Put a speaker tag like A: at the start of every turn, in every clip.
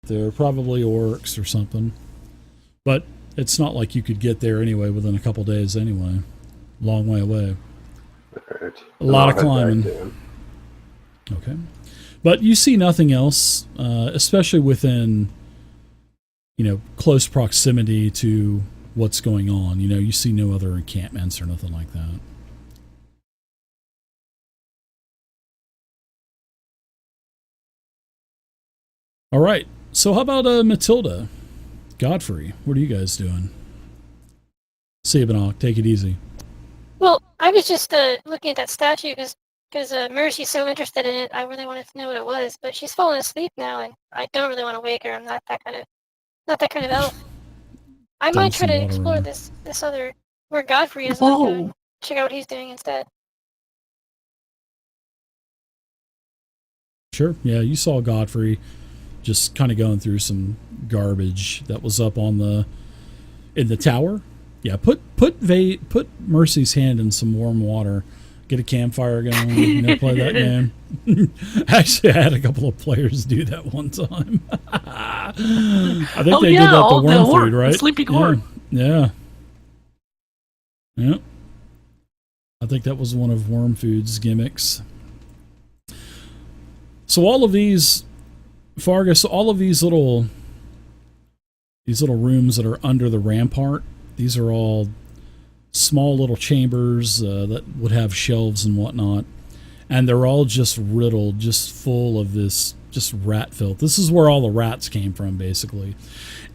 A: there. Probably orcs or something. But it's not like you could get there anyway within a couple days anyway. Long way away.
B: Right.
A: A lot of climbing. Okay. But you see nothing else, especially within, close proximity to what's going on. You see no other encampments or nothing like that. All right. So how about Matilda? Godfrey, what are you guys doing? Sabanok, take it easy.
C: Well, I was just looking at that statue because Mercy's so interested in it. I really wanted to know what it was, but she's fallen asleep now, and I don't really want to wake her. I'm not that kind of elf. I might try to explore this other where Godfrey is. Going. Check out what he's doing instead.
A: Sure. Yeah, you saw Godfrey just kind of going through some garbage that was up in the tower. Yeah, put Mercy's hand in some warm water. Get a campfire going. Play that game. Actually, I had a couple of players do that one time. I think they did that to worm food, right?
D: Sleepy corn.
A: Yeah. Yep. I think that was one of Worm Food's gimmicks. So all of these, Fargus, all of these little rooms that are under the rampart, these are all small little chambers that would have shelves and whatnot, and they're all just riddled, just full of this just rat filth. This is where all the rats came from, basically.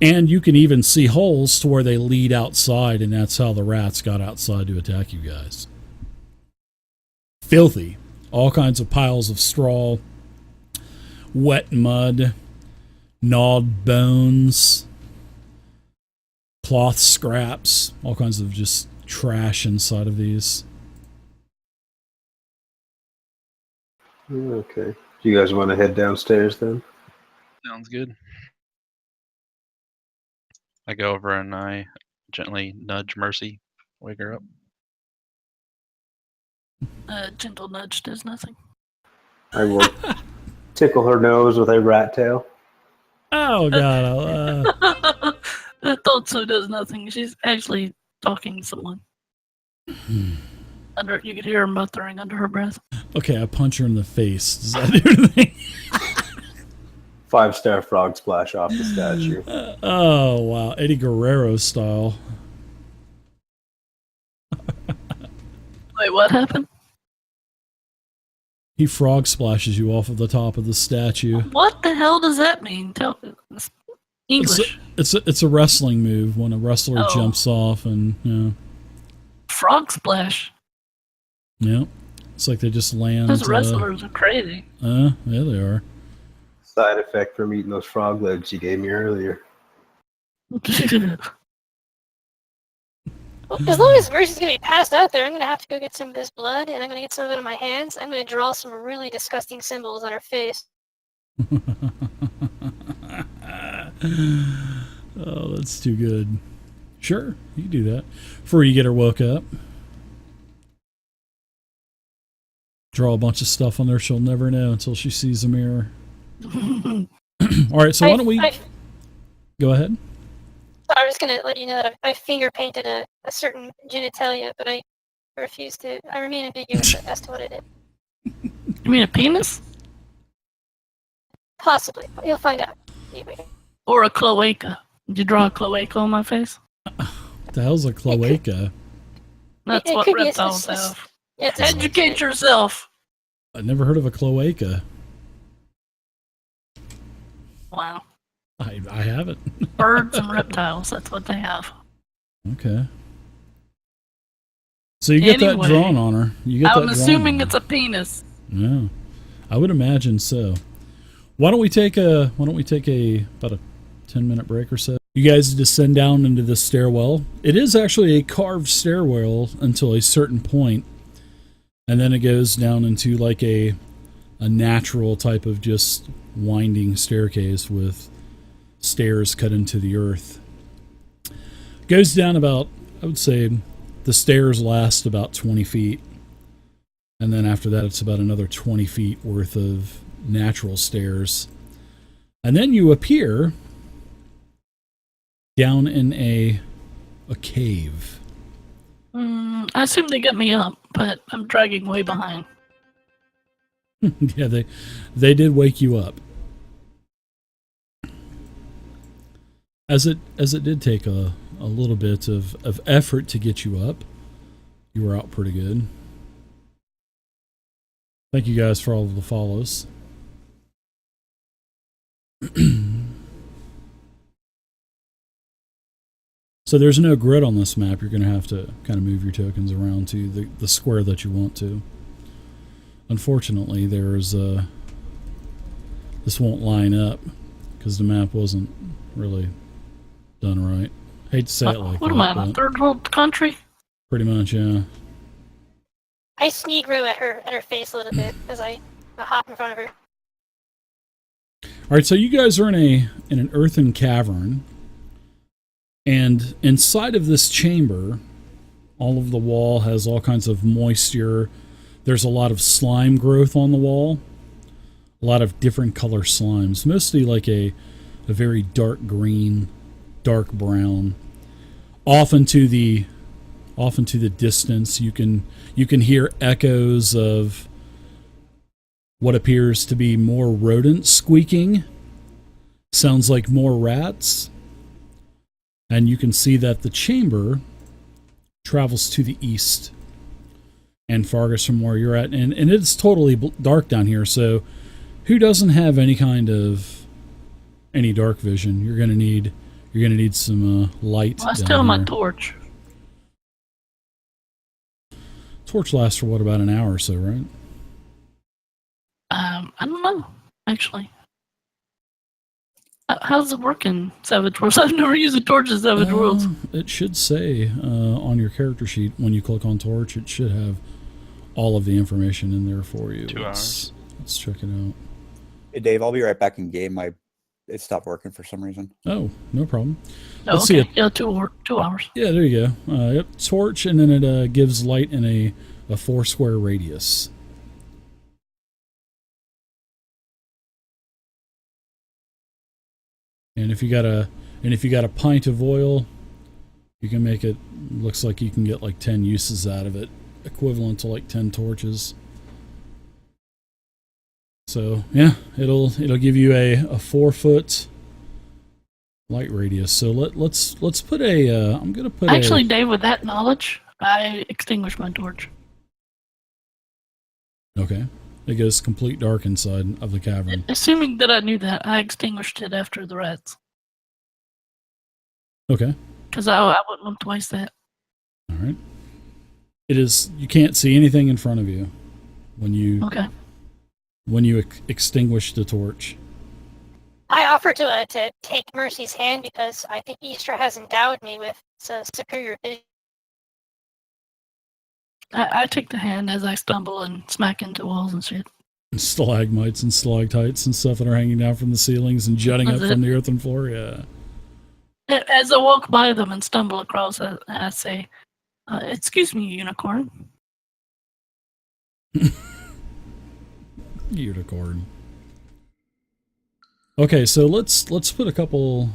A: And you can even see holes to where they lead outside, and that's how the rats got outside to attack you guys. Filthy. All kinds of piles of straw, wet mud, gnawed bones, cloth scraps, all kinds of just trash inside of these.
B: Okay. Do you guys want to head downstairs then?
E: Sounds good. I go over and I gently nudge Mercy, wake her up.
D: Gentle nudge does nothing.
B: I will tickle her nose with a rat tail.
A: Oh, God.
D: That also does nothing. She's actually talking to someone. You could hear her muttering under her breath.
A: Okay, I punch her in the face. Does that do anything?
B: 5-star frog splash off the statue.
A: Oh, wow. Eddie Guerrero style.
D: Wait, what happened?
A: He frog splashes you off of the top of the statue.
D: What the hell does that mean? Tell English.
A: It's a wrestling move when a wrestler jumps off and
D: Frog splash.
A: Yeah. It's like they just land.
D: Those wrestlers are crazy.
A: Yeah, they are.
B: Side effect from eating those frog legs you gave me earlier.
C: Well, as long as Mercy's going to be passed out there, I'm going to have to go get some of this blood, and I'm going to get some of it on my hands. I'm going to draw some really disgusting symbols on her face.
A: Oh, that's too good. Sure, you can do that. Before you get her woke up. Draw a bunch of stuff on there she'll never know until she sees a mirror. All right, so why don't we... Go ahead.
C: I was going to let you know that I finger painted a certain genitalia, but I refuse to. I remain ambiguous as to what it is.
D: You mean a penis?
C: Possibly. You'll find out.
D: Or a cloaca. Did you draw a cloaca on my face?
A: What the hell's a cloaca?
D: That's what reptiles have. Educate yourself.
A: I've never heard of a cloaca.
D: Wow.
A: I haven't.
D: Birds and reptiles, that's what they have.
A: Okay. So you get that drawn on her.
D: I'm assuming it's a penis.
A: Yeah. I would imagine so. Why don't we take about a 10-minute break or so? You guys descend down into the stairwell. It is actually a carved stairwell until a certain point, and then it goes down into like a natural type of just winding staircase with stairs cut into the earth. Goes down about, I would say, the stairs last about 20 feet. And then after that, it's about another 20 feet worth of natural stairs. And then you appear down in a cave.
D: I assume they get me up, but I'm dragging way behind.
A: Yeah, they did wake you up. As it did take a little bit of effort to get you up, you were out pretty good. Thank you guys for all of the follows. So there's no grid on this map. You're going to have to kind of move your tokens around to the square that you want to. Unfortunately, this won't line up because the map wasn't really done right. Hate to say it like
D: what
A: that.
D: am I, in a third world country?
A: Pretty much, yeah.
C: I sneak-grew at her face a little bit as I hop in front of her.
A: All right, so you guys are in an earthen cavern, and inside of this chamber, all of the wall has all kinds of moisture. There's a lot of slime growth on the wall, a lot of different color slimes, mostly like a very dark green, dark brown. Off into the distance, you can hear echoes of what appears to be more rodents squeaking. Sounds like more rats. And you can see that the chamber travels to the east and farthest from where you're at. And it's totally dark down here, so who doesn't have any kind of dark vision? You're gonna need some light.
D: Well, I still
A: down
D: have my
A: here.
D: torch.
A: Torch lasts for what, about an hour or so, right?
D: I don't know, actually. How's it working, Savage Worlds? I've never used a torch in Savage Worlds.
A: It should say on your character sheet when you click on torch, it should have all of the information in there for you.
E: 2 hours.
A: Let's check it out.
F: Hey, Dave, I'll be right back in game. It stopped working for some reason.
A: Oh, no problem.
D: Oh,
A: Let's
D: okay.
A: see it.
D: Yeah, 2 hours.
A: Yeah, there you go. Yep, torch, and then it gives light in a 4 square radius. And if you got a pint of oil, you can make it. Looks like you can get like 10 uses out of it, equivalent to like 10 torches. So yeah, it'll give you a 4-foot light radius. So let's put a. I'm gonna put.
D: Actually, Dave, with that knowledge, I extinguished my torch.
A: Okay. It goes complete dark inside of the cavern.
D: Assuming that I knew that, I extinguished it after the rats.
A: Okay.
D: Because I wouldn't look twice that.
A: All right. It is. You can't see anything in front of you when you extinguish the torch.
C: I offer to take Mercy's hand because I think Easter has endowed me with superior vision.
D: I take the hand as I stumble and smack into walls and shit.
A: Stalagmites and stalactites and stuff that are hanging down from the ceilings and jutting up from the earthen floor. Yeah.
D: As I walk by them and stumble across, I say, "Excuse me, unicorn."
A: Unicorn. Okay, so let's put a couple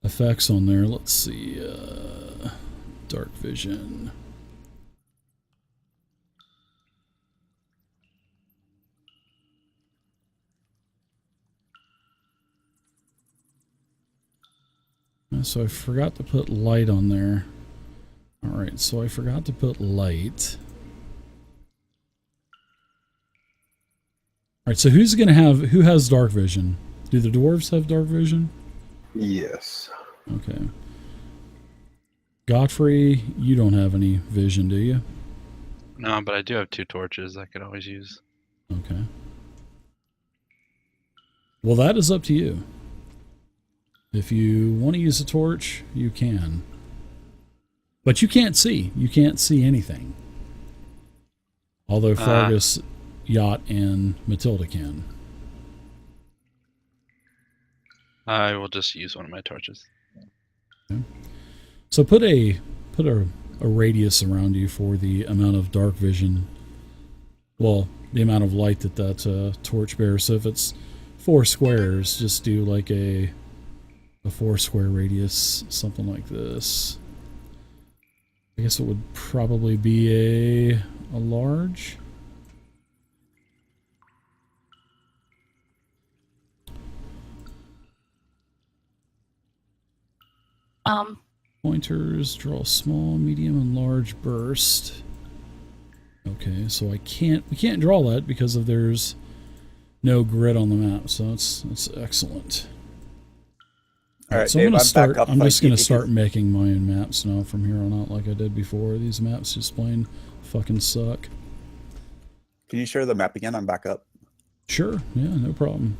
A: effects on there. Let's see. Dark vision. So I forgot to put light on there. Alright, so I forgot to put light. Alright, so who has dark vision? Do the dwarves have dark vision?
B: Yes.
A: Okay. Godfrey, you don't have any vision, do you?
E: No, but I do have 2 torches I could always use.
A: Okay. Well, that is up to you. If you want to use a torch, you can. But you can't see. You can't see anything. Although Fargus, Yacht, and Matilda can.
E: I will just use one of my torches.
A: Okay. So put a radius around you for the amount of dark vision. Well, the amount of light that torch bears. So if it's 4 squares, just do like a 4 square radius, something like this. I guess it would probably be a large. Pointers, draw a small, medium, and large burst. Okay, so we can't draw that because there's no grid on the map, so that's excellent.
F: All right,
A: so
F: Dave,
A: I'm gonna start.
F: back up.
A: I'm just
F: Like,
A: gonna start making my own maps now from here on out, like I did before. These maps just plain fucking suck.
F: Can you share the map again? I'm back up.
A: Sure, yeah, no problem.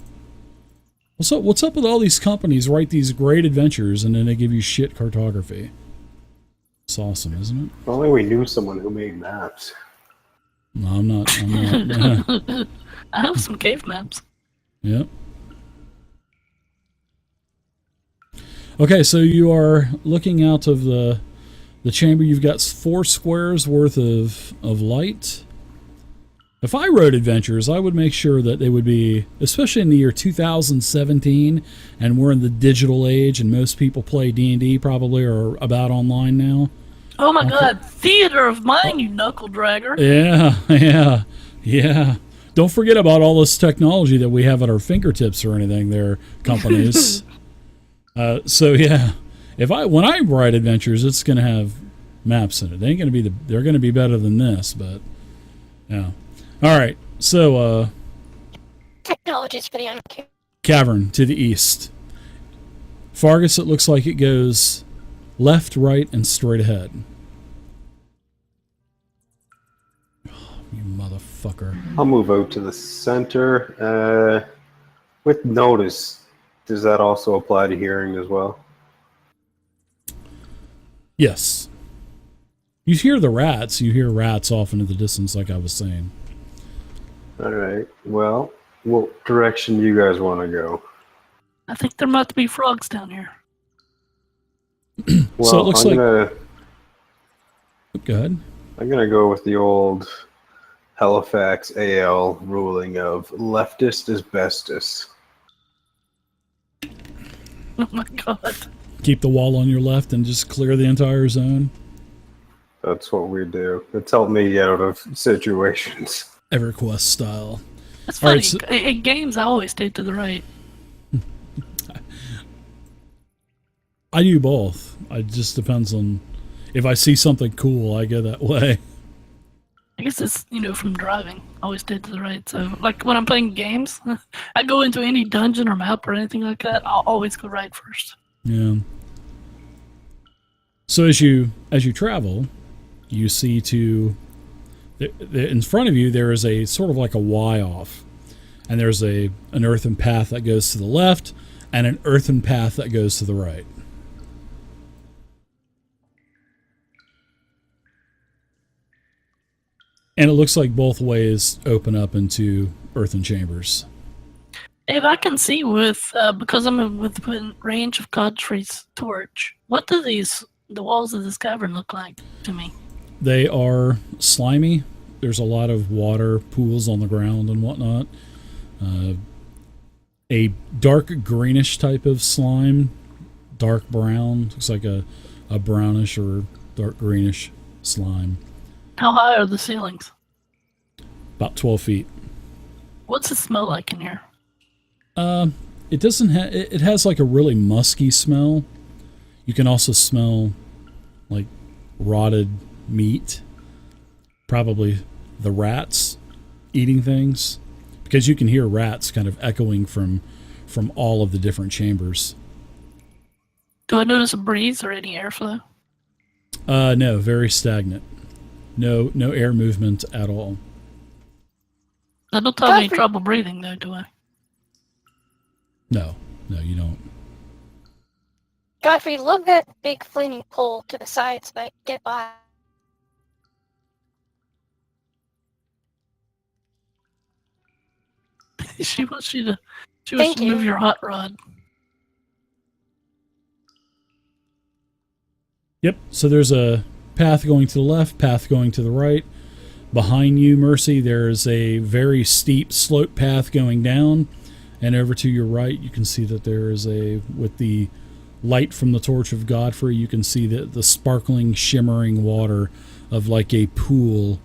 A: What's up with all these companies write these great adventures and then they give you shit cartography? It's awesome, isn't it?
B: If only we knew someone who made maps.
A: No, I'm not.
D: I have some cave maps.
A: Yep. Okay, so you are looking out of the chamber. You've got 4 squares worth of light. If I wrote adventures, I would make sure that they would be, especially in the year 2017, and we're in the digital age, and most people play D&D probably or about online now.
D: Oh my god, theater of mind, you knuckle dragger.
A: Yeah. Don't forget about all this technology that we have at our fingertips or anything there, companies. So yeah, when I write adventures, it's going to have maps in it. They're going to be better than this, but yeah. All right, so
C: Technology's for the uncared.
A: cavern to the east. Fargus, it looks like it goes left, right, and straight ahead. Oh, you motherfucker.
B: I'll move out to the center. With notice, does that also apply to hearing as well?
A: Yes. You hear the rats. You hear rats off into the distance, like I was saying.
B: All right. Well, what direction do you guys want to go?
D: I think there might be frogs down here.
B: Well,
A: So it looks
B: I'm
A: like-
B: gonna
A: Go ahead.
B: I'm gonna go with the old Halifax AL ruling of leftist is bestest.
D: Oh my god.
A: Keep the wall on your left and just clear the entire zone.
B: That's what we do. It's helped me get out of situations.
A: EverQuest style.
D: That's
A: All
D: funny.
A: right, so-
D: In games, I always stay to the right.
A: I do both. It just depends on if I see something cool, I go that way.
D: I guess it's, from driving. I always stay to the right. So, like, when I'm playing games, I go into any dungeon or map or anything like that, I'll always go right first.
A: Yeah. So as you travel, you see in front of you there is a sort of like a Y off, and there's an earthen path that goes to the left and an earthen path that goes to the right. And it looks like both ways open up into earthen chambers.
D: Dave, I can see because I'm within range of Godfrey's torch. What do the walls of this cavern look like to me?
A: They are slimy. There's a lot of water pools on the ground and whatnot. A dark greenish type of slime, dark brown. Looks like a brownish or dark greenish slime.
D: How high are the ceilings?
A: About 12 feet.
D: What's it smell like in here?
A: It doesn't have. It has like a really musky smell. You can also smell like rotted meat. Probably the rats eating things, because you can hear rats kind of echoing from all of the different chambers.
D: Do I notice a breeze or any airflow?
A: No, very stagnant. No air movement at all.
D: I don't have any trouble breathing, though, do I?
A: No, you don't.
C: Godfrey, look that big flaming pole to the side so I can get by.
D: She wants you to
C: Thank you.
D: move your hot rod.
A: Yep. So there's a path going to the left, path going to the right. Behind you, Mercy, there's a very steep slope path going down, And over to your right, you can see that there is with the light from the torch of Godfrey, you can see the sparkling, shimmering water of like a pool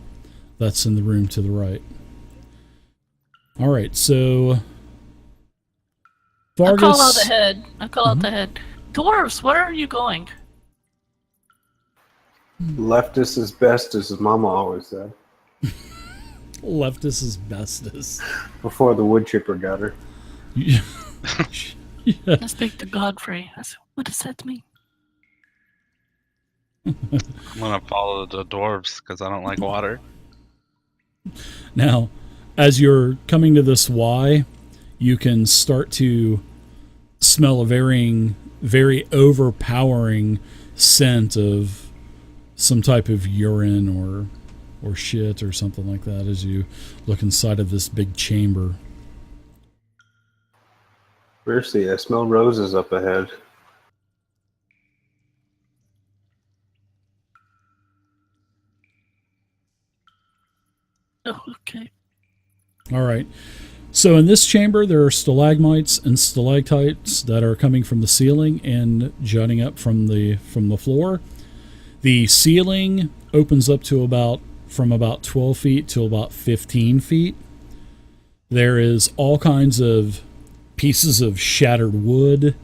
A: that's in the room to the right. All right, so Vargas.
D: I call out ahead. Out the head. Dwarves, where are you going?
B: Leftist is best, as Mama always said.
A: Leftist is bestest.
B: Before the wood chipper got her.
A: Yeah.
D: I speak to Godfrey. I said, what does that mean?
E: I'm gonna follow the dwarves because I don't like water.
A: Now, as you're coming to this Y, you can start to smell a very overpowering scent of some type of urine or shit or something like that as you look inside of this big chamber.
B: Mercy, I smell roses up ahead.
D: Oh, okay.
A: All right. So in this chamber, there are stalagmites and stalactites that are coming from the ceiling and jutting up from the floor. The ceiling opens up to from about 12 feet to about 15 feet. There is all kinds of pieces of shattered wood,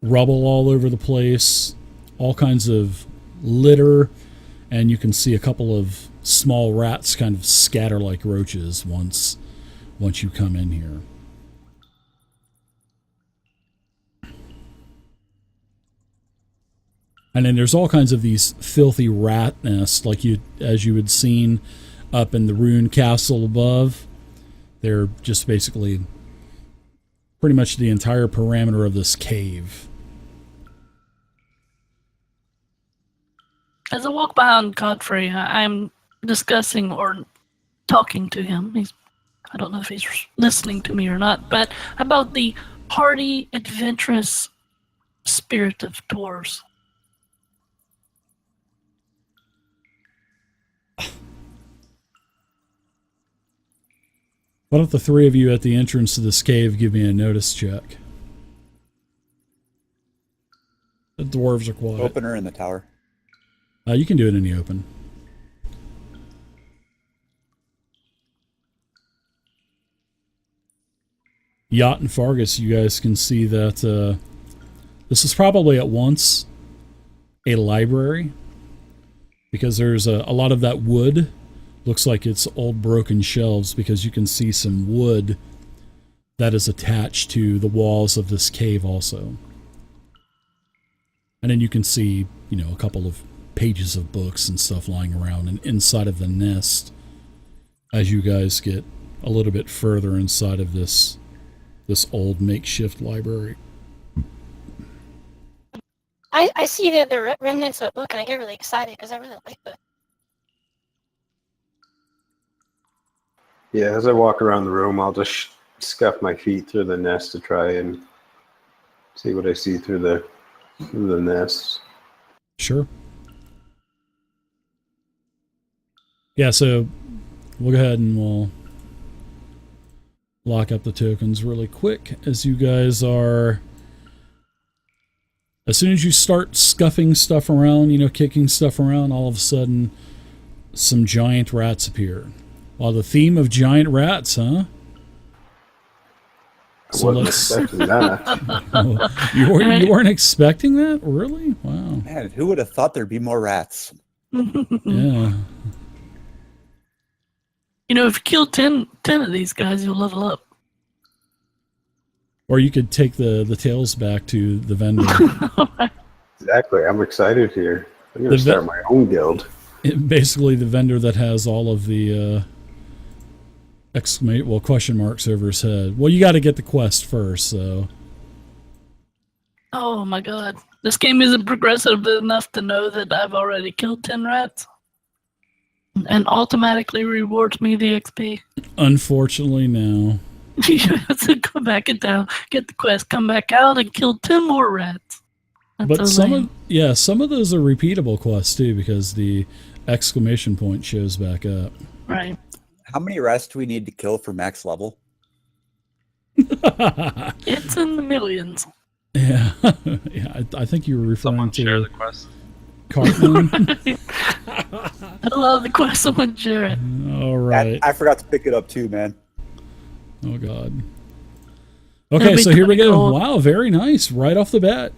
A: rubble all over the place, all kinds of litter, and you can see a couple of small rats kind of scatter like roaches once you come in here. And then there's all kinds of these filthy rat nests as you had seen up in the rune castle above. They're just basically pretty much the entire perimeter of this cave.
D: As I walk behind Godfrey, I'm discussing or talking to him. I don't know if he's listening to me or not, but about the hardy, adventurous spirit of dwarves.
A: Why don't the three of you at the entrance to this cave give me a notice check? The dwarves are quiet.
F: Opener in the tower.
A: You can do it in the open. Yacht and Fargus, you guys can see that this is probably at once a library because there's a lot of that wood looks like it's old broken shelves because you can see some wood that is attached to the walls of this cave also. And then you can see, a couple of pages of books and stuff lying around and inside of the nest as you guys get a little bit further inside of this old makeshift library.
C: I see the remnants of a book and I get really excited because I really like the.
B: Yeah, as I walk around the room, I'll just scuff my feet through the nest to try and see what I see through the nest.
A: Sure. Yeah, so we'll go ahead and we'll lock up the tokens really quick as you guys are. As soon as you start scuffing stuff around, kicking stuff around, all of a sudden some giant rats appear. Well, the theme of giant rats, huh?
B: I wasn't expecting that.
A: You weren't expecting that? Really? Wow.
F: Man, who would have thought there'd be more rats?
A: Yeah.
D: If you kill 10 of these guys, you'll level up.
A: Or you could take the tails back to the vendor.
B: Exactly. I'm excited here. I'm going to start my own guild.
A: Basically, the vendor that has all of the question marks over his head. Well, you got to get the quest first, so.
D: Oh my god. This game isn't progressive enough to know that I've already killed 10 rats. And automatically rewards me the XP.
A: Unfortunately, no.
D: You have to go back in town, get the quest, come back out, and kill 10 more rats. That's
A: But
D: so lame.
A: some of those are repeatable quests too, because the exclamation point shows back up.
D: Right.
F: How many rats do we need to kill for max level?
D: It's in the millions.
A: Yeah, yeah. I think you were referring
E: Someone share
A: to
E: the quest.
A: Cartman.
D: I love the quest. Someone share it.
A: All right.
F: I forgot to pick it up too, man.
A: Oh God. Okay, so here we go. Wow, very nice. Right off the bat,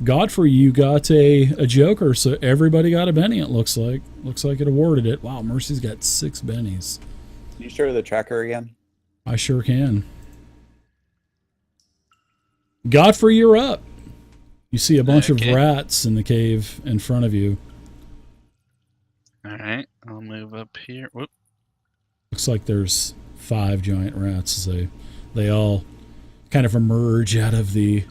A: Godfrey, you got a Joker, so everybody got a Benny. It looks like it awarded it. Wow, Mercy's got 6 Bennies.
F: Can you show the tracker again?
A: I sure can. Godfrey, you're up. You see a bunch of rats in the cave in front of you.
E: All right, I'll move up here. Whoop.
A: Looks like there's 5 giant rats. They all kind of emerge out of the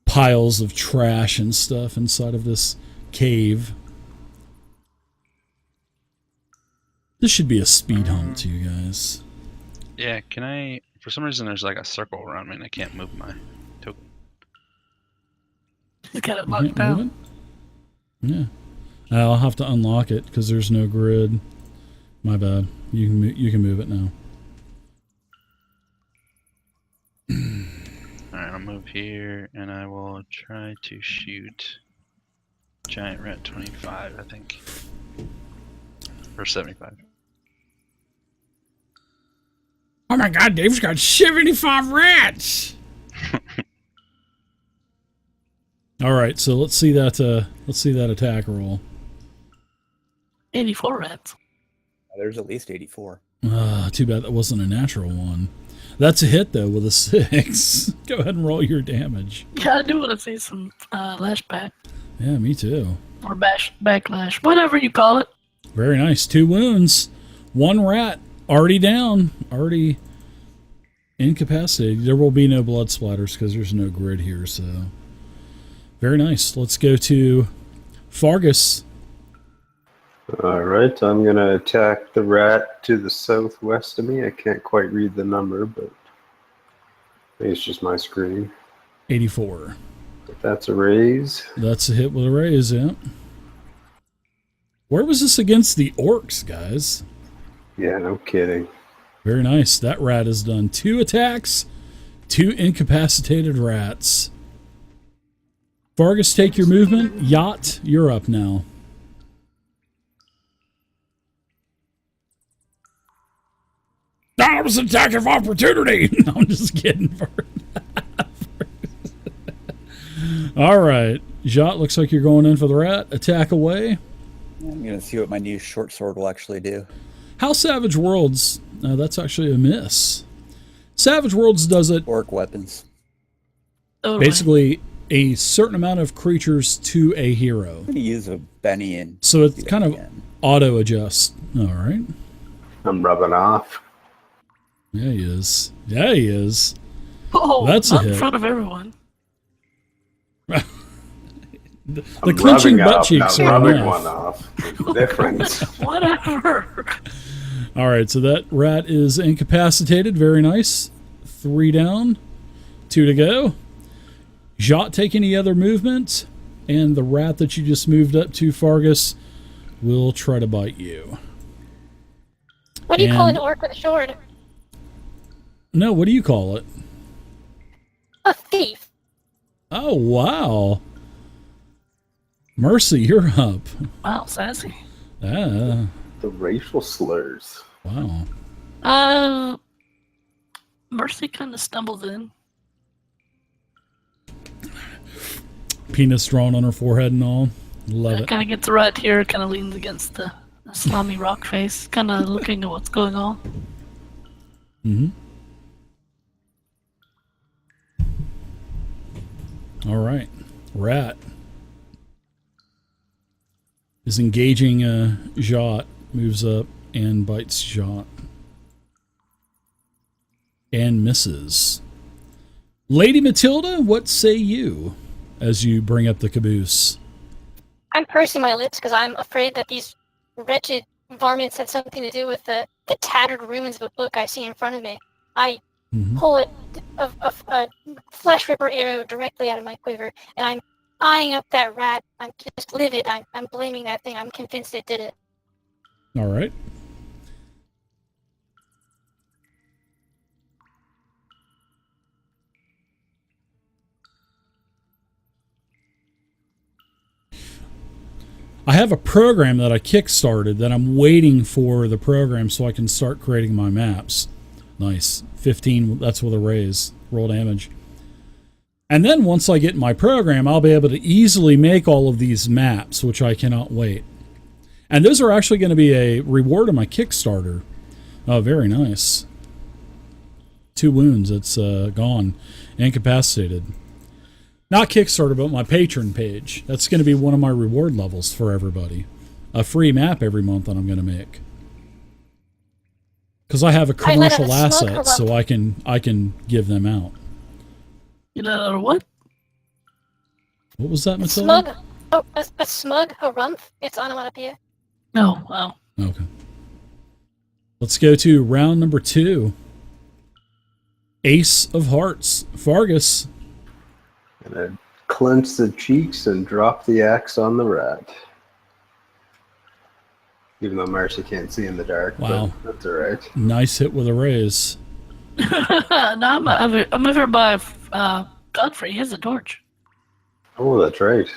A: piles of trash and stuff inside of this cave. This should be a speed hump to you guys.
E: Yeah, can I... For some reason, there's like a circle around me and I can't move my token.
D: You got it
A: You
D: locked
A: can't
D: down.
A: move it? Yeah. I'll have to unlock it because there's no grid. My bad. You can move it now.
E: Alright, I'll move here and I will try to shoot Giant Rat 25, I think. Or 75.
A: Oh my God, Dave's got 75 rats! All right, so let's see that attack roll.
D: 84 rats.
F: There's at least 84.
A: Too bad that wasn't a natural one. That's a hit though with a 6. Go ahead and roll your damage.
D: Yeah, I do want to see some lashback.
A: Yeah, me too.
D: Or backlash. Whatever you call it.
A: Very nice. 2 wounds. 1 rat already down. Already incapacitated. There will be no blood splatters because there's no grid here, so... Very nice. Let's go to Fargus.
B: All right, I'm going to attack the rat to the southwest of me. I can't quite read the number, but I think it's just my screen.
A: 84.
B: But that's a raise.
A: That's a hit with a raise, yeah. Where was this against the orcs, guys?
B: Yeah, no kidding.
A: Very nice. That rat has done 2 attacks, 2 incapacitated rats. Fargus, take your movement. Yacht, you're up now. That was an attack of opportunity. No, I'm just kidding. All right. Jot, looks like you're going in for the rat. Attack away.
F: I'm going to see what my new short sword will actually do.
A: How Savage Worlds? That's actually a miss. Savage Worlds does it
F: Orc weapons.
D: Oh,
A: basically a certain amount of creatures to a hero.
F: I'm going to use a Benny and
A: So it
F: do that
A: kind of
F: again.
A: auto adjusts. All right.
B: I'm rubbing off.
A: Yeah, he is. Yeah, he is.
D: Oh,
A: That's a
D: not in
A: hit.
D: front of everyone.
A: The
B: I'm
A: clenching
B: rubbing
A: butt
B: off,
A: cheeks
B: not
A: are
B: rubbing
A: enough.
B: one off. There's a difference.
D: Whatever.
A: All right, so that rat is incapacitated. Very nice. 3 down, 2 to go. Jot, take any other movement, and the rat that you just moved up to, Fargus, will try to bite you.
C: What do you call an
A: And-
C: orc with a sword?
A: No, what do you call it?
C: A thief.
A: Oh, wow. Mercy, you're up.
D: Wow, sassy.
A: Ah,
B: The racial slurs.
A: wow.
D: Mercy kind of stumbles in.
A: Penis drawn on her forehead and all. Love it.
D: Kind of gets right here, kind of leans against the slimy rock face, kind of looking at what's going on.
A: Mm-hmm. All right. Rat is engaging Jot, moves up and bites Jot. And misses. Lady Matilda, what say you as you bring up the caboose?
C: I'm pursing my lips because I'm afraid that these wretched varmints had something to do with the tattered ruins of a book I see in front of me. I
A: Mhm.
C: pull a flesh ripper arrow directly out of my quiver, and I'm eyeing up that rat. I'm just livid. I'm blaming that thing. I'm convinced it did it.
A: All right. I have a program that I kickstarted that I'm waiting for the program so I can start creating my maps. Nice. 15, that's with a raise. Roll damage. And then once I get my program, I'll be able to easily make all of these maps, which I cannot wait. And those are actually going to be a reward of my Kickstarter. Oh, very nice. 2 wounds. It's gone. Incapacitated. Not Kickstarter, but my patron page. That's going to be one of my reward levels for everybody. A free map every month that I'm going to make. Because I have a commercial asset, so I can give them out.
D: You know what?
A: What was that, Matilda?
C: Smug. Oh, a smug harumph. It's onomatopoeia.
D: No, wow.
A: Okay. Let's go to round number 2. Ace of Hearts. Fargus.
B: Gonna clench the cheeks and drop the axe on the rat. Even though Marcy can't see in the dark.
A: Wow.
B: But that's alright.
A: Nice hit with a raise.
D: No, I'm over by Godfrey. He has a torch.
B: Oh, that's right.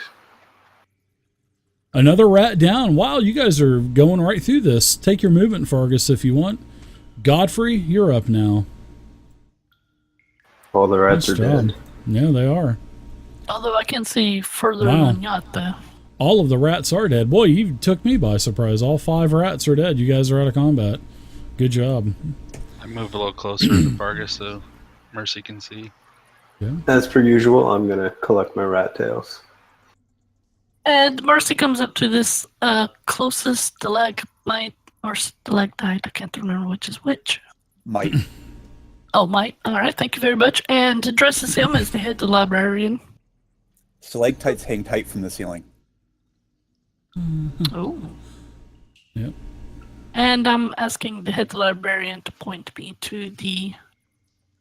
A: Another rat down. Wow, you guys are going right through this. Take your movement, Fargus, if you want. Godfrey, you're up now.
B: All the rats are dead.
A: Yeah, they are.
D: Although I can see further
A: Wow.
D: than yacht there.
A: All of the rats are dead. Boy, you took me by surprise. All 5 rats are dead. You guys are out of combat. Good job.
E: I moved a little closer to Vargas so Mercy can see.
A: Yeah.
B: As per usual, I'm gonna collect my rat tails.
D: And Mercy comes up to this closest stalagmite or stalactite. I can't remember which is which.
F: Might.
D: Oh, mite. All right, thank you very much. And addresses him as the head librarian.
F: Stalactites hang tight from the ceiling.
D: Oh.
A: Yep.
D: And I'm asking the head librarian to point me to the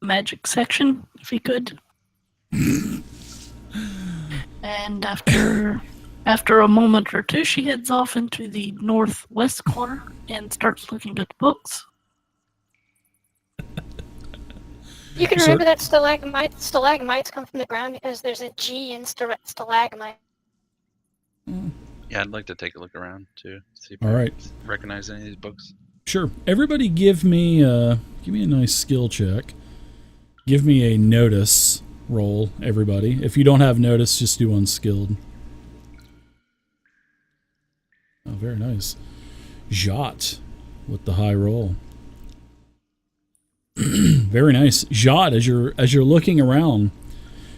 D: magic section, if he could. And after a moment or two, she heads off into the northwest corner and starts looking at books.
C: You can remember that stalagmites come from the ground because there's a G in stalagmite.
E: Yeah, I'd like to take a look around too. See if
A: All right.
E: I recognize any of these books.
A: Sure. Everybody give me a nice skill check. Give me a notice roll, everybody. If you don't have notice, just do unskilled. Oh, very nice. Jot with the high roll. Very nice. Jot, as you're looking around,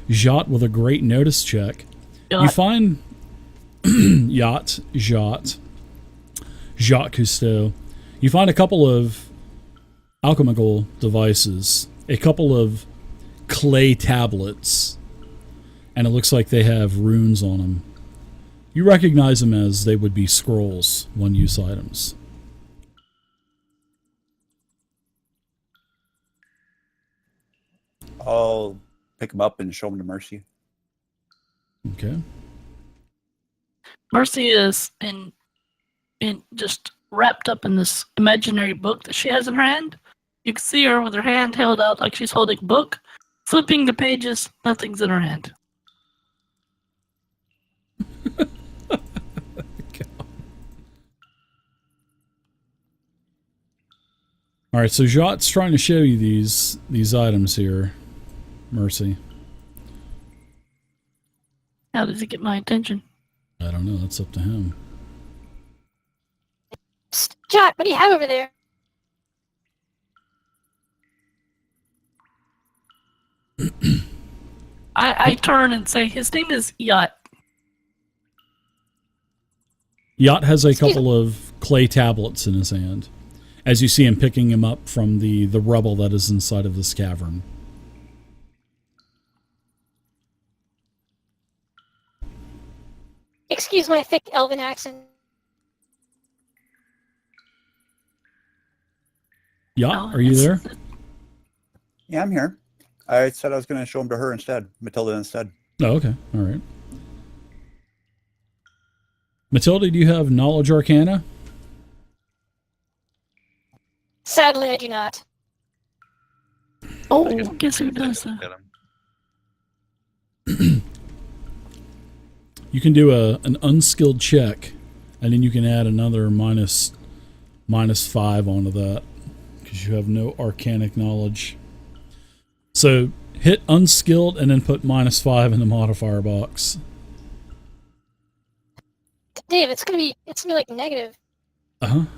A: Jot with a great notice check. You find Jacques Cousteau. You find a couple of alchemical devices, a couple of clay tablets, and it looks like they have runes on them. You recognize them as they would be scrolls, one-use items.
F: I'll pick them up and show them to Mercy.
A: Okay.
D: Mercy is in just wrapped up in this imaginary book that she has in her hand. You can see her with her hand held out like she's holding a book, flipping the pages, nothing's in her hand.
A: All right, so Jot's trying to show you these items here, Mercy.
D: How does he get my attention?
A: I don't know. That's up to him.
C: Jack, what do you have over there?
D: I turn and say, his name is Yacht.
A: Yacht has a couple of clay tablets in his hand, as you see him picking him up from the rubble that is inside of this cavern.
C: Excuse my thick elven accent.
A: Yacht, are you there?
F: Yeah, I'm here. I said I was going to show them to her instead. Matilda instead.
A: Oh, okay. All right. Matilda, do you have Knowledge Arcana?
C: Sadly, I do not.
D: Oh, guess who does that?
E: Get 'em.
A: You can do an unskilled check and then you can add another minus 5 onto that because you have no arcanic knowledge. So hit unskilled and then put -5 in the modifier box.
C: Dave, it's gonna be like negative.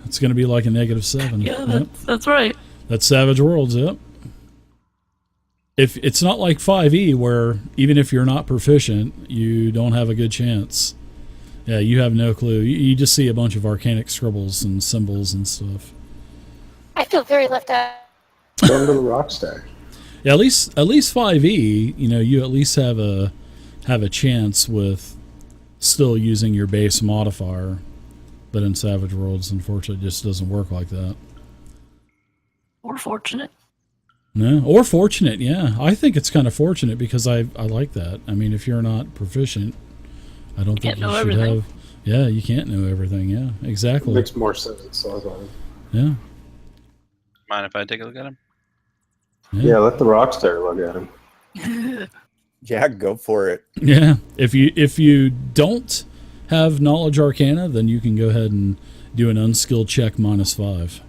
A: It's going to be like a -7.
D: Yeah,
A: Yep.
D: that's right.
A: That's Savage Worlds, yep. If it's not like 5e where even if you're not proficient, you don't have a good chance. Yeah, you have no clue. You just see a bunch of arcanic scribbles and symbols and stuff.
C: I feel very left out.
B: Go to the Rockstar.
A: Yeah, at least 5e, you at least have a chance with still using your base modifier. But in Savage Worlds, unfortunately, it just doesn't work like that.
D: Or fortunate.
A: No, or fortunate, yeah. I think it's kind of fortunate because I like that. I mean, if you're not proficient, I don't think you should
D: everything.
A: have. Yeah, you can't know everything. Yeah, exactly.
B: Makes more sense.
A: Yeah.
E: Mind if I take a look at him?
B: Yeah, let the Rockstar look at him.
F: Yeah, go for it.
A: Yeah. If you don't have knowledge arcana, then you can go ahead and do an unskilled check -5.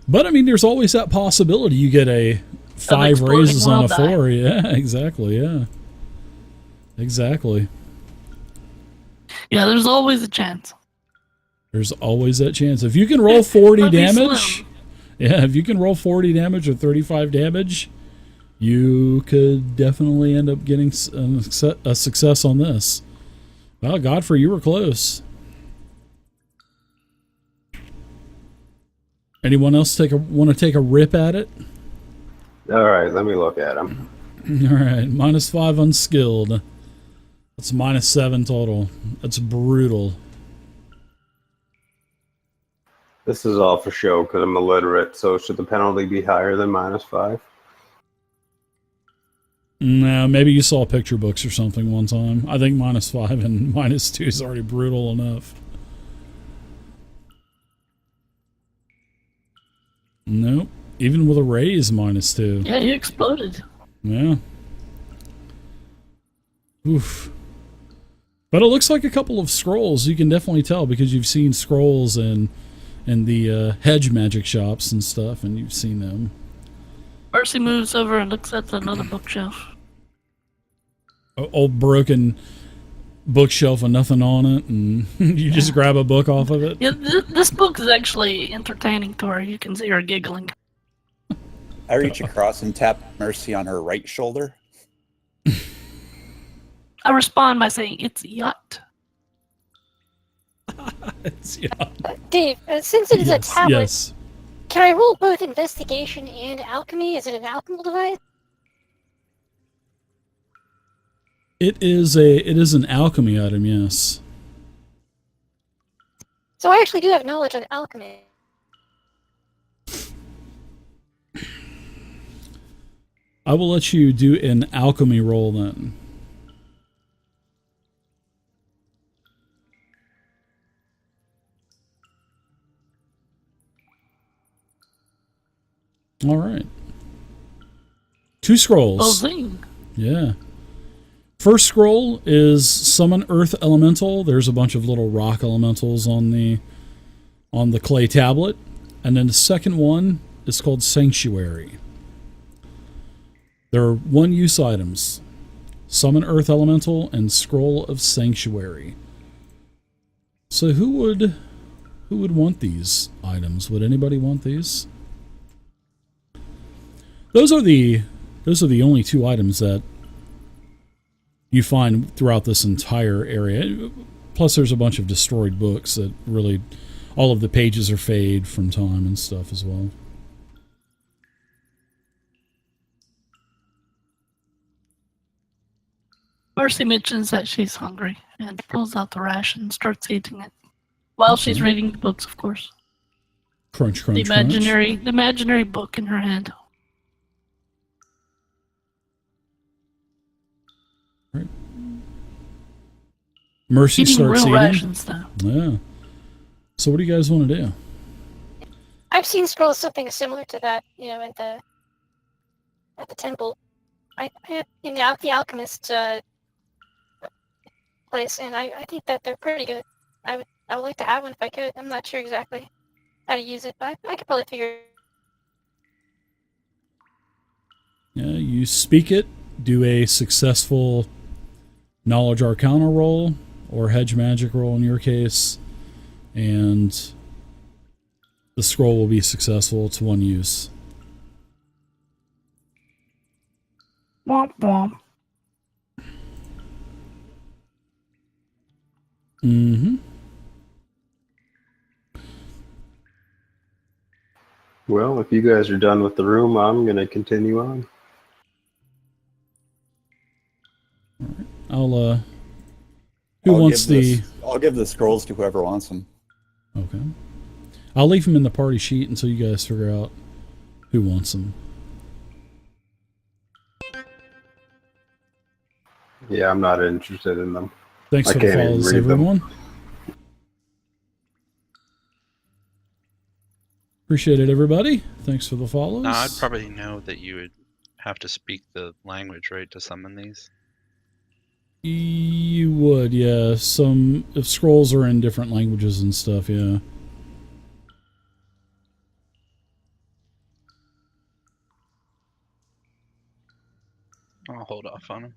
A: But I mean, there's always that possibility you get a 5 raises on a 4. Yeah, exactly. Yeah, exactly.
D: Yeah, there's always a chance.
A: There's always that chance. If you can roll 40
D: Might be
A: damage,
D: slim.
A: yeah, if you can roll 40 damage or 35 damage, you could definitely end up getting a success on this. Well, Godfrey, you were close. Anyone else want to take a rip at it?
B: All right, let me look at him.
A: All right, -5 unskilled. That's -7 total. That's brutal.
B: This is all for show because I'm illiterate, so should the penalty be higher than -5?
A: No, maybe you saw picture books or something one time. I think -5 and -2 is already brutal enough. Nope. Even with a raise, -2.
D: Yeah, he exploded.
A: Yeah. Oof. But it looks like a couple of scrolls. You can definitely tell because you've seen scrolls in the hedge magic shops and stuff, and you've seen them.
D: Mercy moves over and looks at another bookshelf.
A: Old broken bookshelf with nothing on it, and you just grab a book off of it.
D: Yeah, this book is actually entertaining to her. You can see her giggling.
F: I reach across and tap Mercy on her right shoulder.
D: I respond by saying, "It's a yacht."
A: Yeah.
C: Dave, since it is a tablet,
A: Yes.
C: can I roll both investigation and alchemy? Is it an alchemical device?
A: It is an alchemy item, yes.
C: So I actually do have knowledge of alchemy.
A: I will let you do an alchemy roll then. All right. 2 scrolls.
D: Zing.
A: Yeah. First scroll is Summon Earth Elemental. There's a bunch of little rock elementals on the clay tablet. And then the second one is called Sanctuary. There are 1-use items. Summon Earth Elemental and Scroll of Sanctuary. So who would want these items? Would anybody want these? Those are the only 2 items that you find throughout this entire area. Plus there's a bunch of destroyed books that really, all of the pages are fade from time and stuff as well.
D: Mercy mentions that she's hungry and pulls out the ration and starts eating it. While she's reading the books, of course.
A: Crunch, crunch,
D: The imaginary book in her hand.
A: Right. Mercy
D: Eating
A: starts
D: real
A: eating.
D: rations now.
A: Yeah. So what do you guys want to do?
C: I've seen scrolls something similar to that, at the temple. In the Alchemist, place, and I think that they're pretty good. I would like to have one if I could. I'm not sure exactly how to use it, but I could probably figure it.
A: Yeah, you speak it, do a successful knowledge arcana roll, or hedge magic roll in your case, and the scroll will be successful. It's one use.
D: Womp womp.
A: Mm-hmm.
B: Well, if you guys are done with the room, I'm going to continue on.
A: I'll, who wants the...
F: I'll give the scrolls to whoever wants them.
A: Okay. I'll leave them in the party sheet until you guys figure out who wants them.
B: Yeah, I'm not interested in them.
A: Thanks for the
B: can't even
A: follows,
B: read them.
A: everyone. Appreciate it, everybody. Thanks for the follows.
E: Now, I'd probably know that you would have to speak the language, right, to summon these?
A: You would, yeah. Some if scrolls are in different languages and stuff, yeah.
E: I'll hold off on them.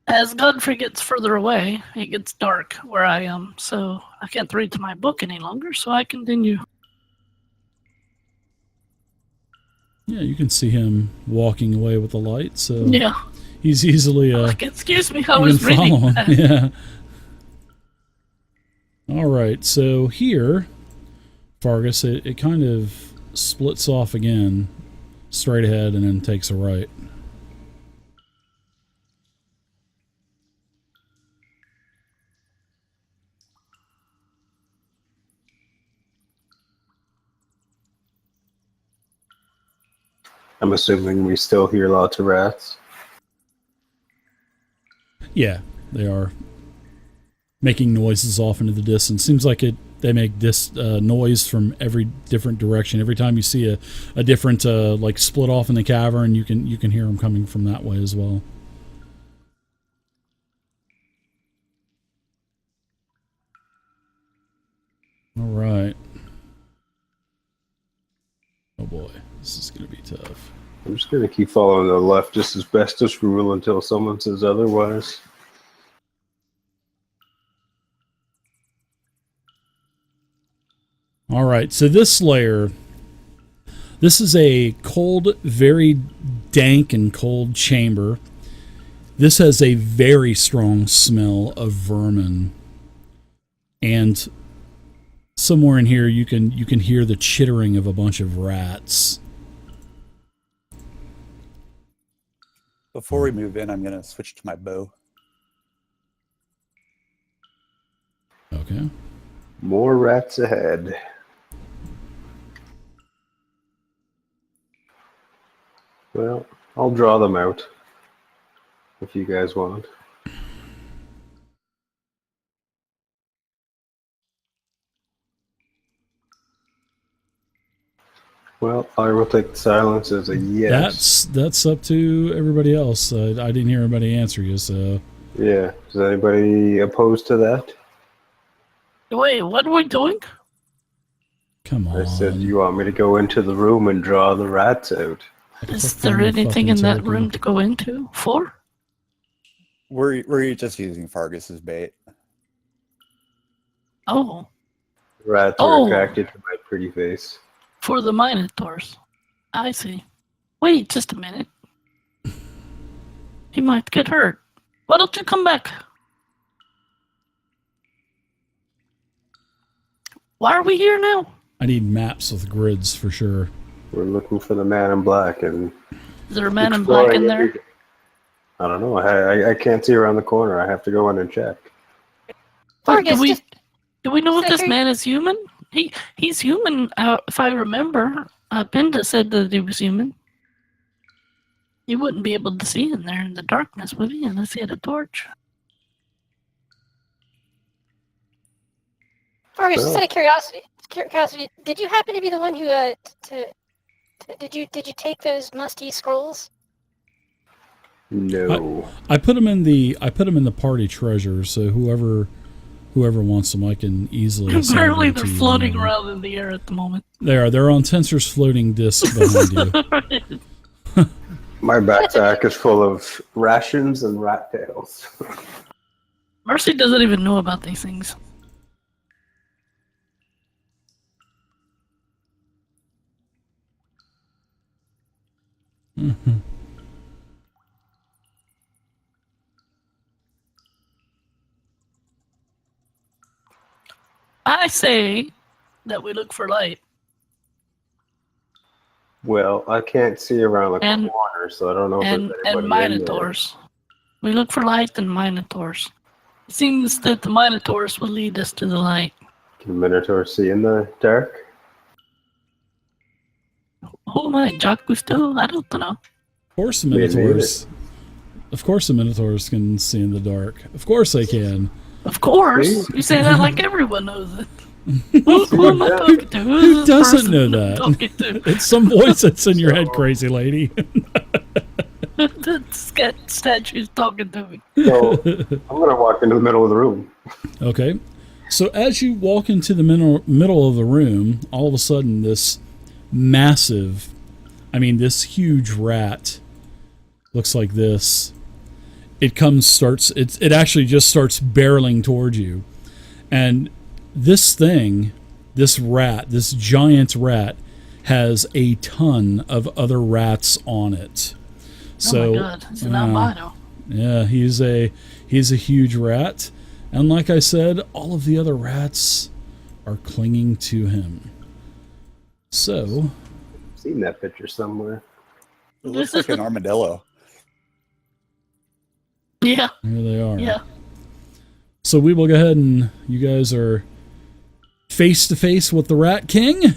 D: As Godfrey gets further away, it gets dark where I am, so I can't read to my book any longer, so I continue.
A: Yeah, you can see him walking away with the light, so
D: Yeah.
A: he's easily
D: Like, excuse me, I
A: you
D: was
A: can
D: reading
A: follow him.
D: that.
A: Yeah. Alright, so here, Fargus, it kind of splits off again, straight ahead, and then takes a right.
B: I'm assuming we still hear lots of rats.
A: Yeah, they are making noises off into the distance. Seems like they make this noise from every different direction. Every time you see a different like split off in the cavern, you can hear them coming from that way as well. All right. Oh boy, this is gonna be tough.
B: I'm just going to keep following the leftist asbestos rule until someone says otherwise.
A: All right, so this lair, this is a cold, very dank and cold chamber. This has a very strong smell of vermin, and somewhere in here you can hear the chittering of a bunch of rats.
F: Before we move in, I'm going to switch to my bow.
A: Okay.
B: More rats ahead. Well, I'll draw them out if you guys want. Well, I will take the silence as a yes.
A: That's up to everybody else. I didn't hear anybody answer you, so
B: Yeah. Is anybody opposed to that?
D: Wait, what are we doing?
A: come on.
B: I said, you want me to go into the room and draw the rats out?
D: Is there anything in that room to go into for?
F: We're just using Fargus as bait.
D: Oh,
B: Rats
D: Oh.
B: are attracted to my pretty face.
D: for the Minotaurs. I see. Wait just a minute. He might get hurt. Why don't you come back? Why are we here now?
A: I need maps with grids for sure.
B: We're looking for the man in black and
D: Is there a man in black in there?
B: I don't know. I can't see around the corner. I have to go in and check.
C: Fargus, just
D: Do we know if this
C: Secretary-
D: man is human? He's human, if I remember. Pinda said that he was human. He wouldn't be able to see in there in the darkness, would he? Unless he had a torch.
C: Fargus, just
B: Well.
C: out of curiosity, did you happen to be the one who Did you take those musty scrolls?
B: No.
A: I put them in the party treasure, so whoever wants them, I can easily assign
D: Apparently
A: them
D: they're
A: to you
D: floating
A: whenever.
D: around in the air at the moment.
A: They are. They're on Tensor's floating disc behind you.
B: My backpack is full of rations and rat tails.
D: Mercy doesn't even know about these things.
A: Mhm.
D: I say that we look for light.
B: Well, I can't see around the
D: And-
B: corner, so I don't know if
D: and
B: there's anybody in there.
D: minotaurs. We look for light and minotaurs. It seems that the minotaurs will lead us to the light.
B: Can Minotaur see in the dark?
D: Oh my, Jacques Cousteau? I don't know.
A: Of course the
B: Maybe.
A: Minotaurs. Of course the Minotaurs can see in the dark. Of course they can.
D: Of course,
B: See?
D: you say that like everyone knows it. Who am I talking to? Who's
A: Who
D: this
A: doesn't
D: person
A: know
D: I'm
A: that?
D: talking to?
A: It's some voice that's in your head, crazy lady.
D: That statue's talking to me.
B: So I'm gonna walk into the middle of the room.
A: Okay. So as you walk into the middle of the room, all of a sudden this this huge rat looks like this. It actually just starts barreling towards you. And this giant rat has a ton of other rats on it. So,
D: oh my god, it's an albino.
A: yeah, he's a huge rat. And like I said, all of the other rats are clinging to him. So,
B: I've seen that picture somewhere.
F: It looks like an armadillo.
D: Yeah,
A: here they are.
D: yeah.
A: So we will go ahead and you guys are face to face with the Rat King.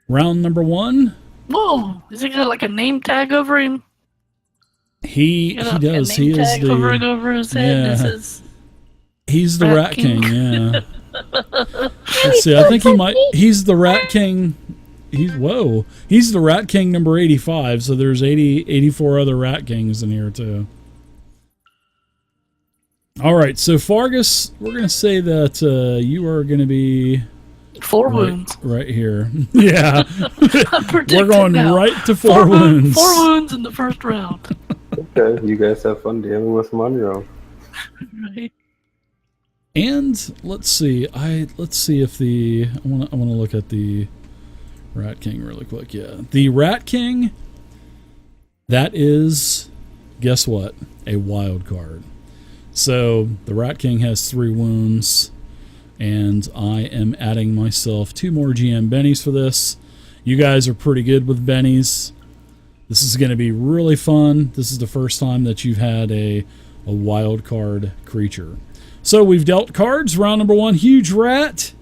A: Round number 1.
D: Whoa, is he got like a name tag over him?
A: He
D: Got
A: does.
D: A
A: He
D: name
A: is
D: tag hovering
A: the
D: over his head.
A: yeah.
D: It says,
A: he's the
D: Rat
A: Rat King.
D: King.
A: Yeah. Let's see. I think he's the Rat King. He's the Rat King number 85. So there's 84 other Rat Kings in here too. All right, so Fargus, we're going to say that you are going to be
D: 4 wounds.
A: right here. Yeah,
D: I'm predicting
A: we're going
D: now.
A: right to 4 wounds.
D: 4 wounds in the first round.
B: Okay, you guys have fun dealing with them on your own.
D: Right.
A: And let's see, let's see if I want to look at the Rat King really quick. Yeah, the Rat King. That is, guess what? A wild card. So the Rat King has 3 wounds, and I am adding myself 2 more GM bennies for this. You guys are pretty good with bennies. This is going to be really fun. This is the first time that you've had a wild card creature. So we've dealt cards. Round number 1, huge rat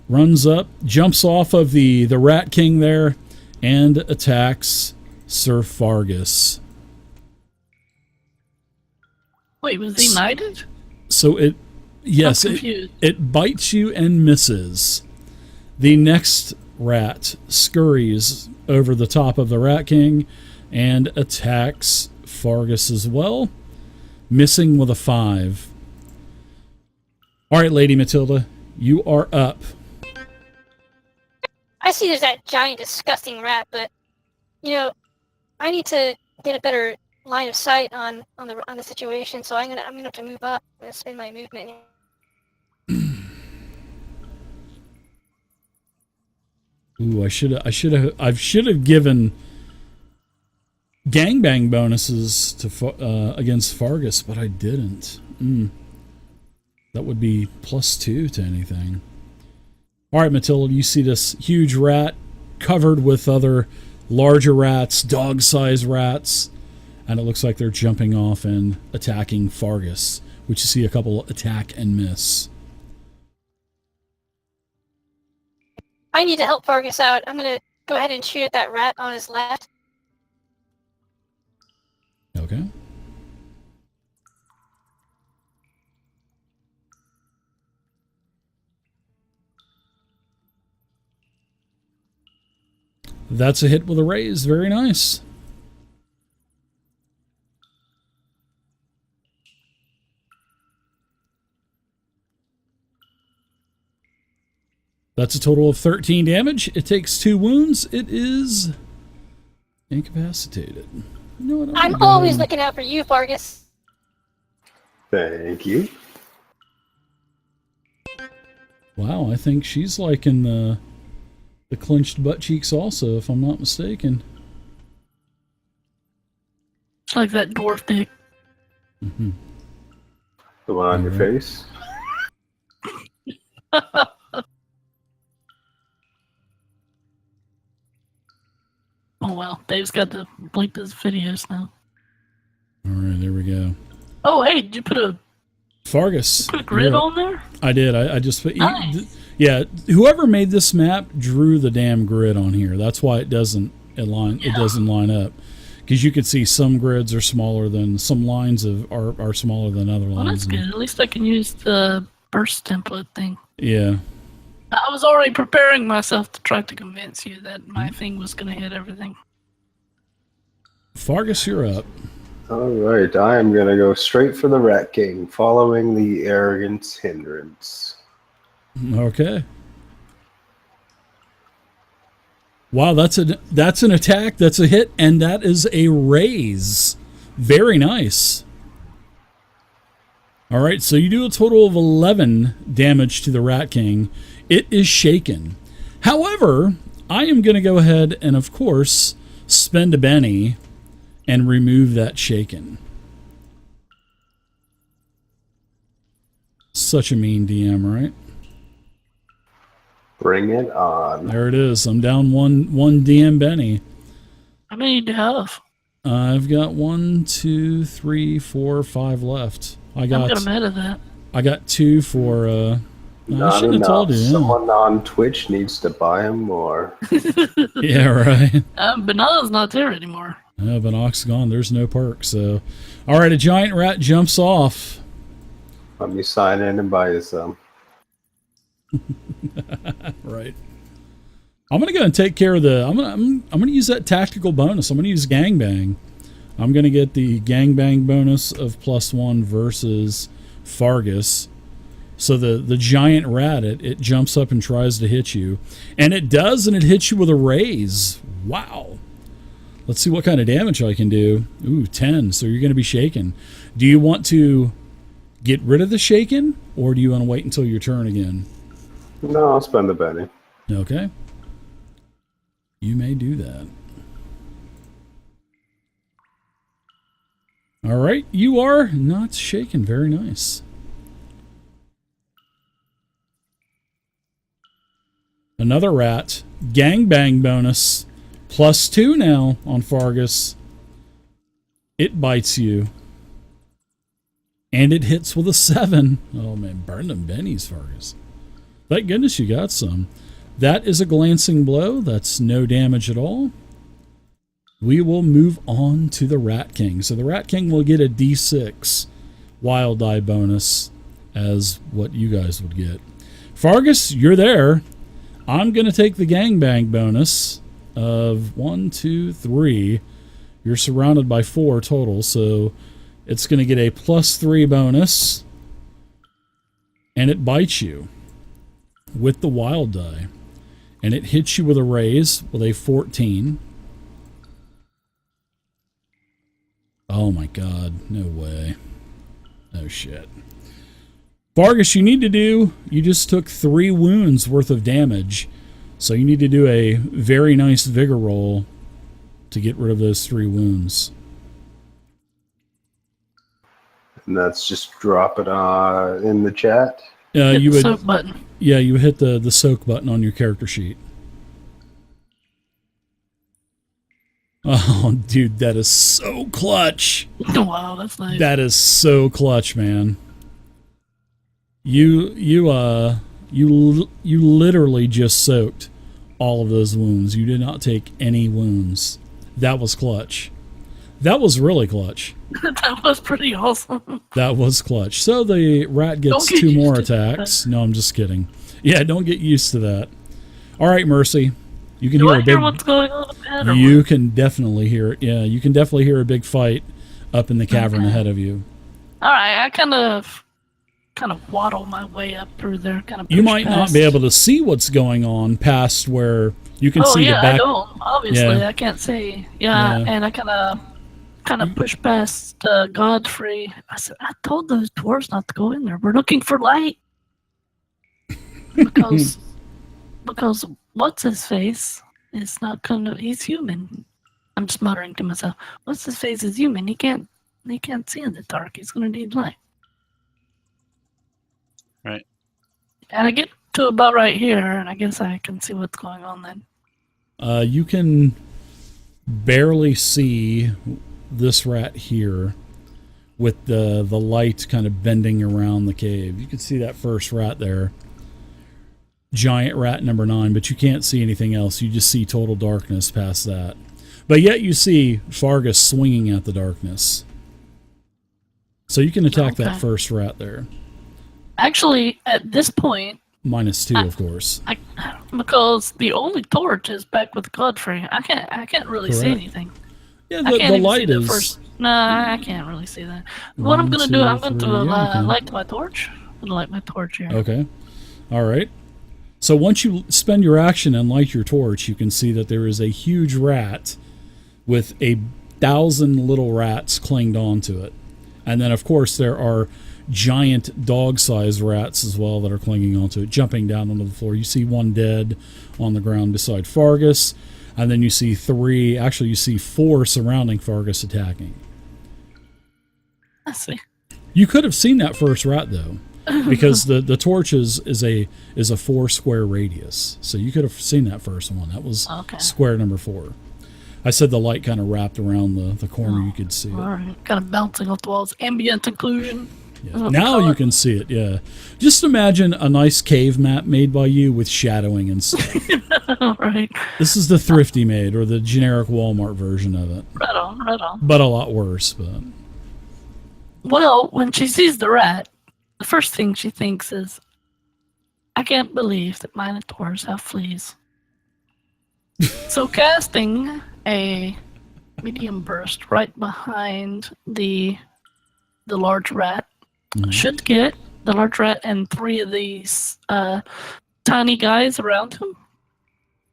A: runs up, jumps off of the Rat King there, and attacks Sir Fargus.
D: Wait, was he knighted?
A: So
D: I'm
A: it
D: confused.
A: bites you and misses. The next rat scurries over the top of the Rat King and attacks Fargus as well, missing with a 5. All right, Lady Matilda, you are up.
C: I see there's that giant, disgusting rat, but I need to get a better line of sight on the situation. So I'm gonna have to move up. I'm gonna spend my movement.
A: Ooh, I should have given gangbang bonuses to against Fargus, but I didn't. That would be +2 to anything. All right, Matilda, you see this huge rat covered with other larger rats, dog-sized rats, and it looks like they're jumping off and attacking Fargus, which you see a couple attack and miss.
C: I need to help Fargus out. I'm gonna go ahead and shoot at that rat on his left.
A: Okay. That's a hit with a raise. Very nice. That's a total of 13 damage. It takes 2 wounds. It is incapacitated. You know what?
C: I'm always looking out for you, Vargas.
B: Thank you.
A: Wow, I think she's like in the clenched butt cheeks also, if I'm not mistaken.
D: It's like that dwarf dick.
A: Mm-hmm.
B: The one on your face.
D: Oh well, Dave's got to blink his videos now.
A: All right, there we go.
D: Oh hey, did you put a
A: Fargus.
D: grid on there?
A: I did. I just put.
D: Nice.
A: Yeah, whoever made this map drew the damn grid on here. That's why it doesn't align. Yeah. It doesn't line up because you could see some grids are smaller than some lines are smaller than other lines.
D: Well, that's good. At least I can use the burst template thing.
A: Yeah.
D: I was already preparing myself to try to convince you that my thing was going to hit everything.
A: Fargus, you're up.
B: All right, I am going to go straight for the Rat King, following the Arrogance Hindrance.
A: Okay. Wow, that's an attack, that's a hit, and that is a raise. Very nice. All right, so you do a total of 11 damage to the Rat King. It is shaken. However, I am going to go ahead and, of course, spend a Benny and remove that shaken. Such a mean DM, right?
B: Bring it on.
A: There it is. I'm down one DM Benny.
D: How many do you have?
A: I've got 1, 2, 3, 4, 5 left.
D: I'm ahead of that.
A: I got 2 for. I
B: Not
A: shouldn't have told
B: enough.
A: you.
B: Someone on Twitch needs to buy him more.
A: Yeah, right.
D: Banana's not there anymore.
A: No, Bannock's gone. There's no perk. So, all right, a giant rat jumps off.
B: Let me sign in and buy you some.
A: Right. I'm gonna go and take care of the. I'm gonna use that tactical bonus. I'm gonna use gangbang. I'm gonna get the gangbang bonus of +1 versus Fargus. So the giant rat it jumps up and tries to hit you, and it does, and it hits you with a raise. Wow. Let's see what kind of damage I can do. Ooh, 10. So you're gonna be shaken. Do you want to get rid of the shaken, or do you want to wait until your turn again?
B: No, I'll spend the Benny.
A: Okay. You may do that. All right. You are not shaken. Very nice. Another rat. Gangbang bonus. +2 now on Fargus. It bites you. And it hits with a 7. Oh, man. Burn them bennies, Fargus. Thank goodness you got some. That is a glancing blow. That's no damage at all. We will move on to the Rat King. So the Rat King will get a D6 wild die bonus as what you guys would get. Fargus, you're there. I'm going to take the gangbang bonus of 1, 2, 3. You're surrounded by 4 total, so it's going to get a +3 bonus. And it bites you with the wild die. And it hits you with a raise with a 14. Oh my god, no way. No shit. Fargus, you just took 3 wounds worth of damage. So you need to do a very nice vigor roll to get rid of those 3 wounds.
B: And that's just drop it in the chat.
A: You would,
D: soak button.
A: Yeah, you hit the soak button on your character sheet. Oh, dude, that is so clutch.
D: Wow, that's nice.
A: That is so clutch, man. You literally just soaked all of those wounds. You did not take any wounds. That was clutch. That was really clutch.
D: That was pretty awesome.
A: That was clutch. So the rat gets 2 more attacks. No, I'm just kidding. Yeah, don't get used to that. All right, Mercy. You can
D: Do
A: hear
D: I
A: a
D: hear
A: big.
D: what's going on up ahead? Or
A: You
D: what?
A: can definitely hear it. Yeah, you can definitely hear a big fight up in the cavern
D: Okay.
A: ahead of you.
D: All right, I kind of waddle my way up through there, kind of.
A: You might not be able to see what's going on past where you can
D: Oh
A: see
D: yeah,
A: the back.
D: I don't. Obviously,
A: Yeah.
D: I can't see. Yeah,
A: Yeah.
D: and I kind of push past Godfrey. I said, I told those dwarves not to go in there. We're looking for light because what's his face is not gonna. He's human. I'm just muttering to myself. What's his face is human. He can't see in the dark. He's gonna need light.
E: Right.
D: And I get to about right here, and I guess I can see what's going on then.
A: You can barely see this rat here with the light kind of bending around the cave. You can see that first rat there. Giant rat number 9, but you can't see anything else. You just see total darkness past that. But yet you see Fargus swinging at the darkness. So you can attack that
D: Okay.
A: first rat there.
D: Actually, at this point,
A: -2, of course.
D: because the only torch is back with Godfrey, I can't really see
A: Correct.
D: anything.
A: Yeah,
D: I can't
A: the
D: even
A: light
D: see the
A: is...
D: first. Nah, I can't really see that. What I'm
A: 1,
D: gonna
A: 2,
D: do, I'm going
A: 3,
D: to
A: yeah, you can.
D: light my torch. I'm gonna light my torch here.
A: Okay. All right. So once you spend your action and light your torch, you can see that there is a huge rat with 1,000 little rats clinged onto it. And then, of course, there are giant dog-sized rats as well that are clinging onto it, jumping down onto the floor. You see one dead on the ground beside Fargus, and then you see 3, actually you see 4 surrounding Fargus attacking.
D: I see.
A: You could have seen that first rat, though, because the torch is a 4 square radius. So you could have seen that first one. That was
D: Okay.
A: square number 4. I said the light kind of wrapped around the corner. You could see it.
D: All right, kind of bouncing off the walls. Ambient occlusion.
A: Yeah.
D: That's what we
A: Now
D: call
A: you
D: it.
A: can see it, yeah. Just imagine a nice cave map made by you with shadowing and stuff.
D: All right.
A: This is the Thrifty made, or the generic Walmart version of it.
D: Right on, right on.
A: But a lot worse. But
D: Well, when she sees the rat, the first thing she thinks is, I can't believe that minotaurs have fleas. So casting a medium burst right behind the large rat should get the large rat and 3 of these tiny guys around him.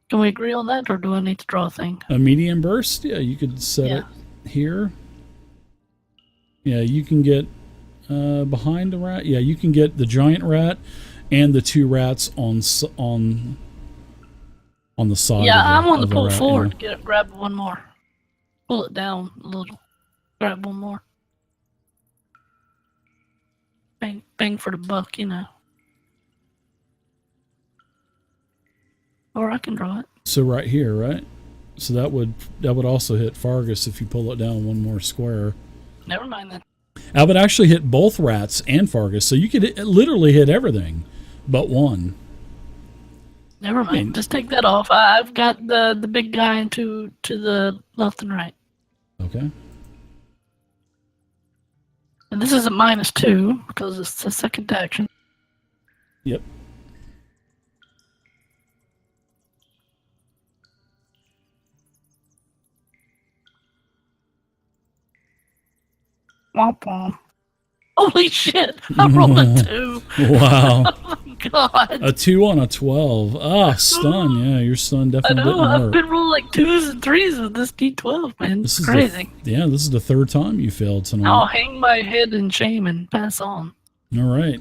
D: Can we agree on that, or do I need to draw a thing?
A: a medium burst, yeah, you could set it here. Yeah, you can get behind the rat. Yeah, you can get the giant rat and the 2 rats on the side.
D: Yeah,
A: of the,
D: I'm on the
A: of the
D: pull
A: rat,
D: forward.
A: yeah.
D: Grab one more. Pull it down a little. Grab one more. Bang, bang for the buck, you know. Or I can draw it.
A: So right here, right? So that would also hit Fargus if you pull it down one more square.
D: Never mind then.
A: That would actually hit both rats and Fargus. So you could literally hit everything but one.
D: Never mind. Just take that off. I've got the big guy to the left and right.
A: Okay.
D: And this is a -2 because it's the second action.
A: Yep.
D: Womp womp. Holy shit! I rolled a 2.
A: Wow.
D: Oh my god.
A: A 2 on a 12. Ah, stun. Yeah, your stun
D: I
A: definitely
D: know.
A: didn't
D: I've
A: hurt.
D: been rolling like 2s and 3s with this D12, man.
A: This
D: It's
A: is
D: crazy.
A: this is the 3rd time you failed
D: I'll
A: tonight.
D: hang my head in shame and pass on.
A: All right.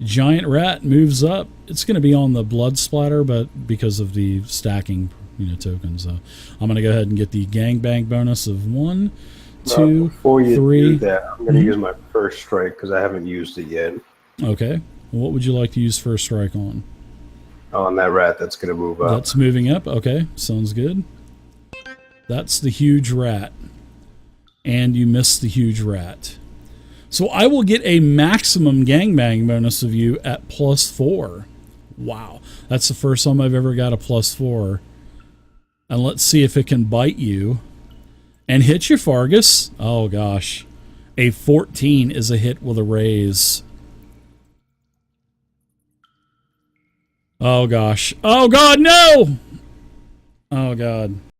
A: Giant rat moves up. It's going to be on the blood splatter, but because of the stacking, tokens. So I'm going to go ahead and get the gangbang bonus of 1, 2,
B: Before you
A: 3.
B: do that, I'm going to use my first strike because I haven't used it yet.
A: Okay. What would you like to use first strike on?
B: On that rat that's going to move up.
A: That's moving up. Okay. Sounds good. That's the huge rat. And you missed the huge rat. So I will get a maximum gangbang bonus of you at +4. Wow. That's the first time I've ever got a +4. And let's see if it can bite you. And hit you, Fargus. Oh, gosh. A 14 is a hit with a raise. Oh, gosh. Oh, God, no! Oh god.